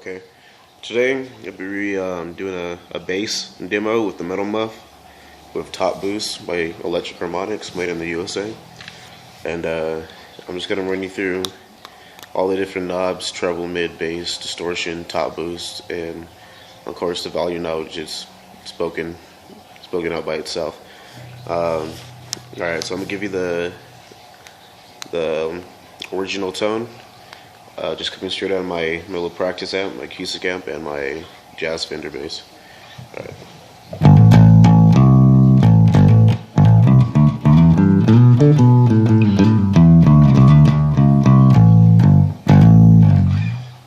Okay, today I'll be doing a bass demo with the Metal Muff with top boost by Electro harmonics, made in the USA. And I'm just gonna run you through all the different knobs: treble, mid, bass, distortion, top boost, and of course the value now is spoken out by itself. All right, so I'm gonna give you the original tone. Just coming straight out of my little practice amp, my acoustic amp, and my jazz Fender bass. Alright.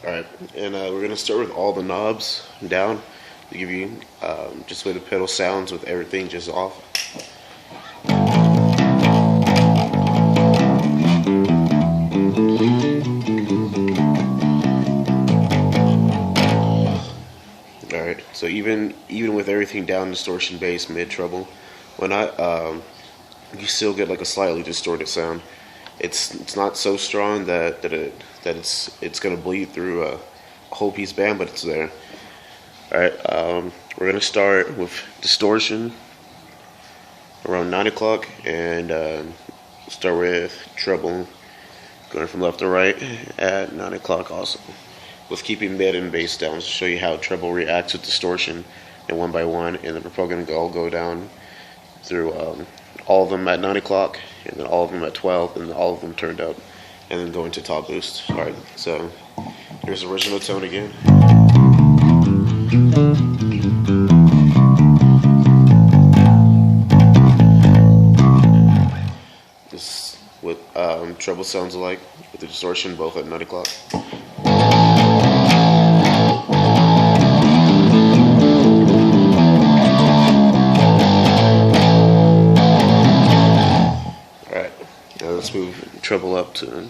Alright, and we're going to start with all the knobs down to give you just the way the pedal sounds with everything just off. Alright, so even with everything down, distortion, bass, mid, treble, you still get like a slightly distorted sound. It's not so strong that it's gonna bleed through a whole piece band, but it's there. Alright, we're gonna start with distortion around 9 o'clock, and start with treble going from left to right at 9 o'clock also, with keeping mid and bass down to show you how treble reacts with distortion, and one by one, and then we're probably going to all go down through all of them at 9 o'clock, and then all of them at 12, and then all of them turned up, and then go into top boost. Alright, so here's the original tone again. This is what treble sounds like with the distortion, both at 9 o'clock. Let's move treble up to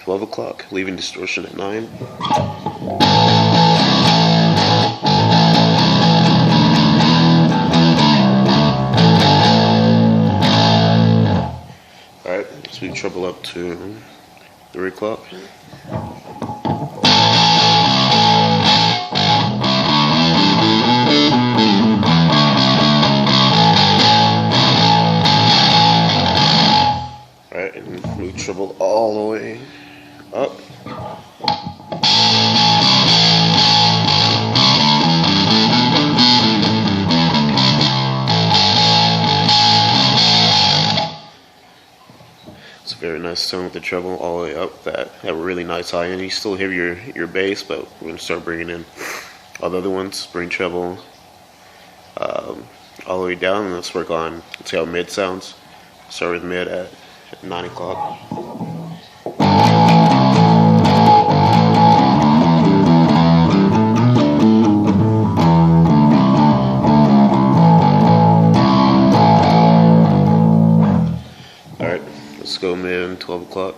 12 o'clock, leaving distortion at 9. Alright, let's move treble up to 3 o'clock. Alright, and move treble all the way up. It's a very nice tone with the treble all the way up. That really nice high end. You still hear your bass, but we're going to start bringing in all the other ones. Bring treble all the way down, and let's see how mid sounds. Start with mid at 9 o'clock. Alright, let's go mid 12 o'clock.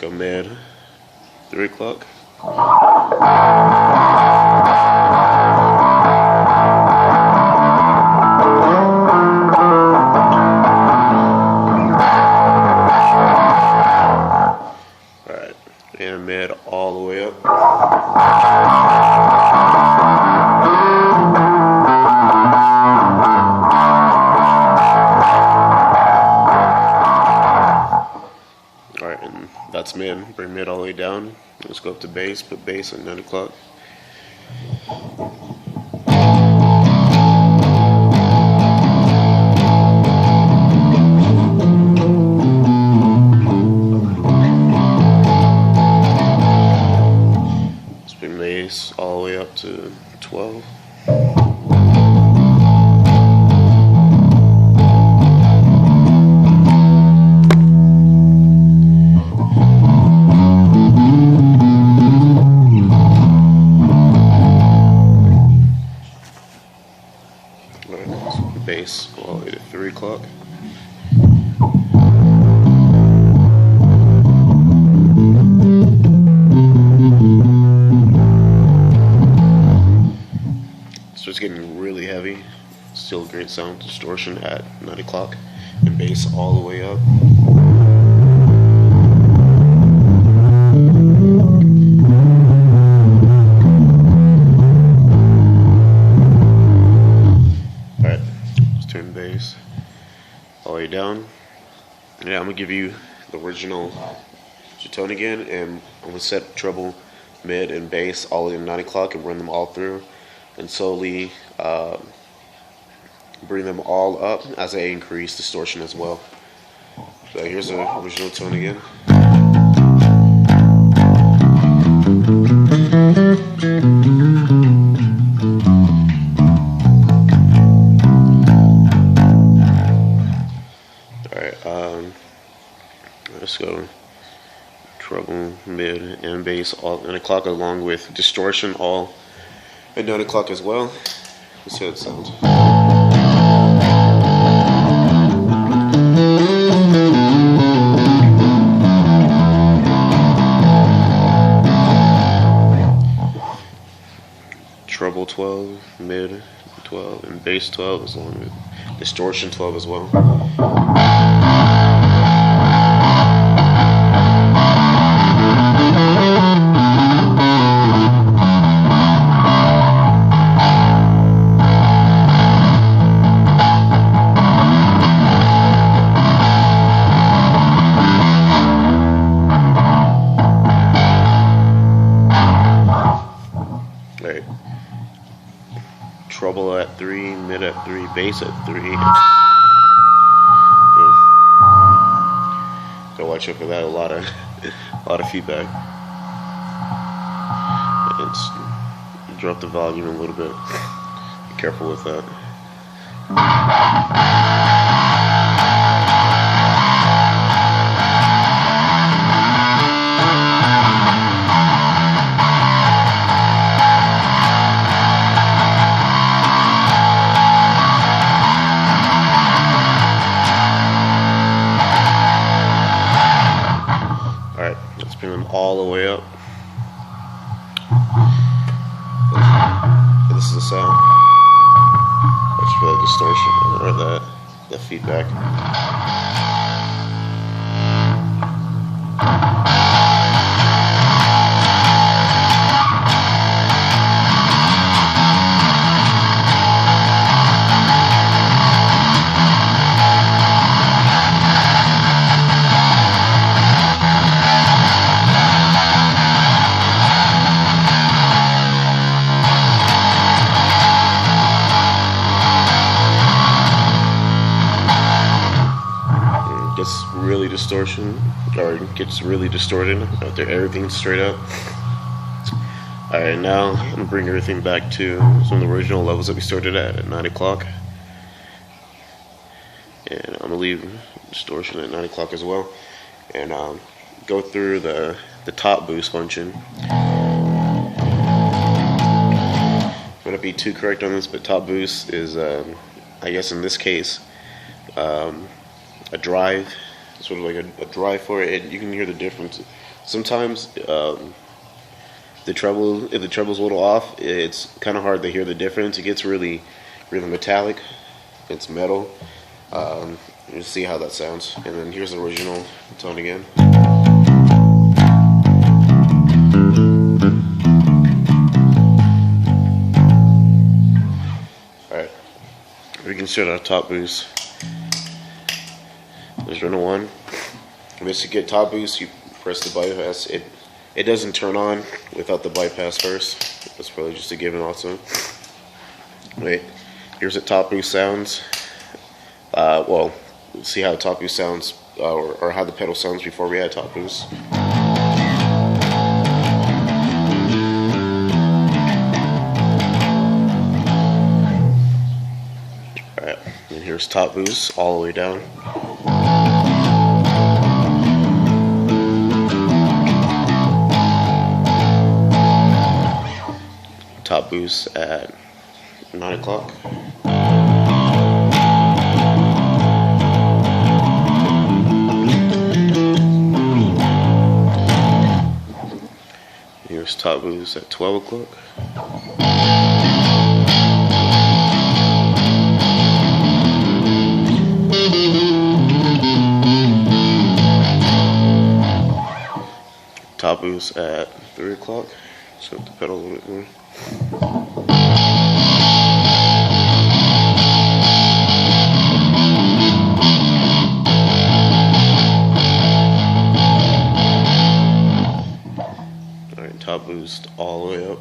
Go mid 3 o'clock. Alright, and mid all the way up. Alright, and that's mid. Bring mid all the way down. Let's go up to bass. Put bass at 9 o'clock. Let's bring bass all the way up to 12. Bass all the way to 3 o'clock. starts getting really heavy. Still great sound, distortion at 9 o'clock, and bass all the way up. Alright, let's turn bass all the way down. And now I'm going to give you the original tone again, and I'm going to set treble, mid, and bass all in 9 o'clock and run them all through, and slowly bring them all up as I increase distortion as well. So here's the original tone again. Alright, let's go treble, mid, and bass all at 9 o'clock, along with distortion all at 9 o'clock as well. Let's see how it sounds. Treble 12, mid 12, and bass 12, as long with distortion 12 as well. Right. Treble at 3, mid at 3, bass at 3. Yeah. Gotta watch out for that. A lot of feedback. And drop the volume a little bit. Be careful with that. Alright, let's bring them all the way up. This is the sound. Watch for the distortion or the feedback. Gets really gets really distorted out there. Everything's straight up. Alright, now I'm gonna bring everything back to some of the original levels that we started at 9 o'clock. And I'm gonna leave distortion at 9 o'clock as well. And go through the top boost function. I'm gonna be too correct on this, but top boost is I guess in this case a drive, sort of like a drive for it. You can hear the difference. Sometimes if the treble's a little off, it's kind of hard to hear the difference. It gets really metallic. It's metal. You see how that sounds. And then here's the original tone again. Alright, we can start our top boost. There's run 1. Once you get top boost, you press the bypass. It doesn't turn on without the bypass first. That's probably just a given also. Wait, here's what top boost sounds. Well, let's see how top boost sounds, or how the pedal sounds before we add top boost. Alright, and here's top boost all the way down. Top boost at 9 o'clock. Here's top boost at 12 o'clock. top boost at 3 o'clock. So the pedal a little bit more. Alright, top boost all the way up.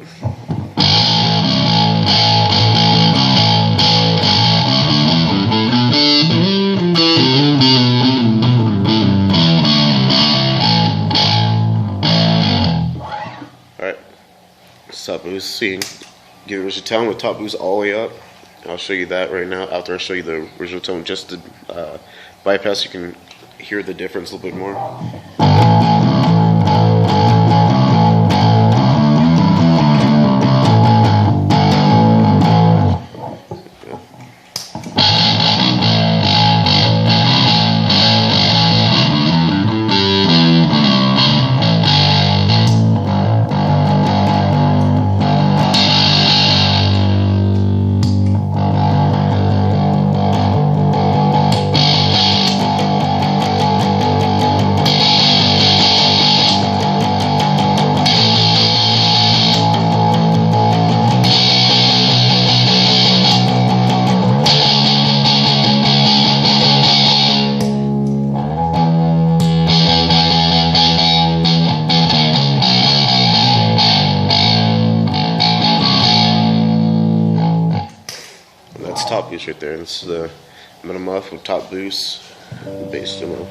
Alright, top boost, see, get the original tone with top boost all the way up. I'll show you that right now. After I show you the original tone, just the bypass, you can hear the difference a little bit more. That's top boost right there. This is the Metal Muff with top boost, bass demo.